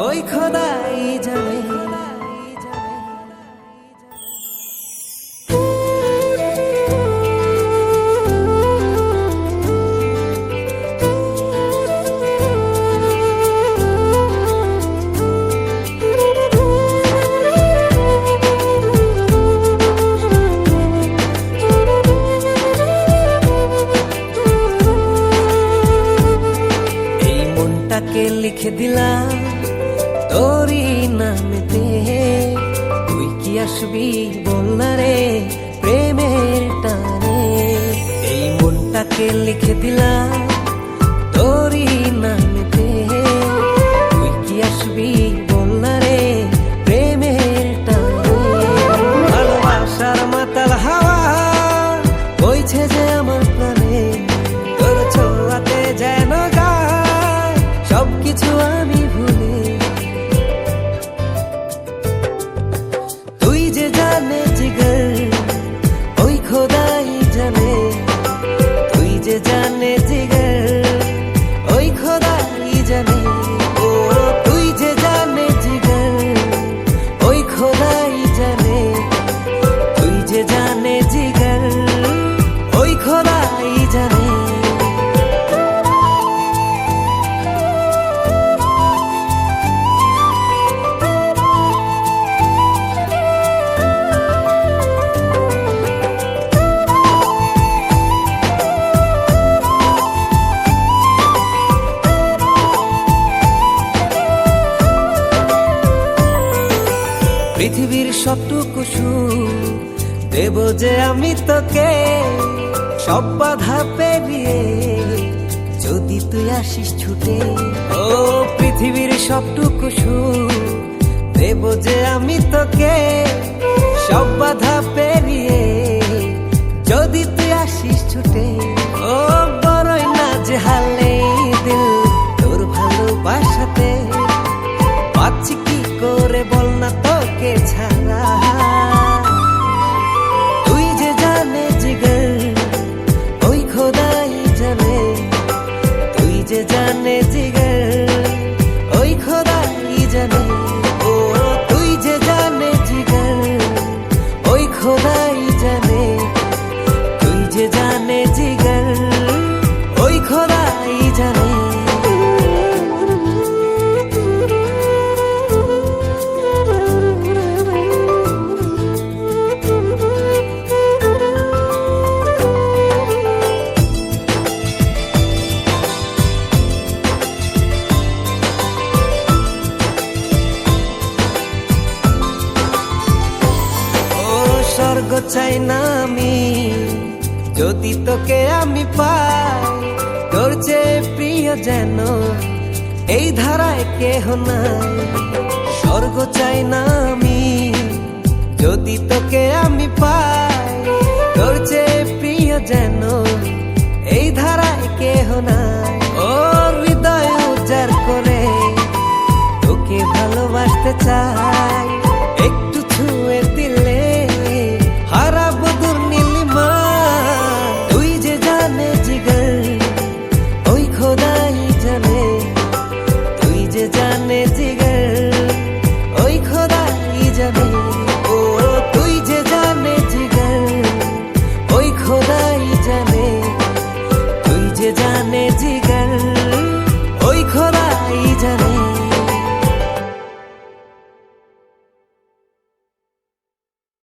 ওই খোদাই জানে। এই মনটাকে লিখে দিলাম তোরই নামেতে, তুই কি আসবি বল না রে প্রেমের টানে। এই মনটাকে লিখে দিলাম তোরই নামেতে, তুই কি আসবি বল না রে প্রেমের টানে। ভালোবাসার মাতাল হাওয়া বইছে যে আমার প্রাণে, তোর ছোঁয়াতে যেন গায় সবকিছু আমি ভুলে। তুই যে জানে জিগর ওই খোদাই জানে, তুই যে জানে জিগর ওই খোদাই জানে। ও তুই যে জানে জিগর ওই খোদাই জানে, তুই যে জানে জিগর ওই খোদাই জানে। পৃথিবীর সবটুকু সুখ দেব যে আমি তোকে, সব বাধা পেরিয়ে যদি তুই আসিস ছুটে। ও পৃথিবীর সবটুকু সুখ দেব যে আমি তোকে, সব বাধা পেরিয়ে যদি তুই আসিস ছুটে। ও বড়ই না যে হালে দিল তোর ভালোবাসাতে, পাচ্ছি কি করে বল না তোকে ছাড়া। তুই যে জানে জিগর ওই খোদাই জানে, তুই যে জানে জিগর ওই খোদাই জানে। ও তুই যে জানে জিগর ওই খোদাই জানে, তুই যে জানে জিগর ওই খোদাই জানে। স্বর্গ চাই না আমি যদি তোকে আমি পাই, তোর চেয়ে প্রিয় যেন এই ধারায় কেহ নাই। স্বর্গ চাই না আমি যদি তোকে আমি পাই, তোর চেয়ে প্রিয় যেন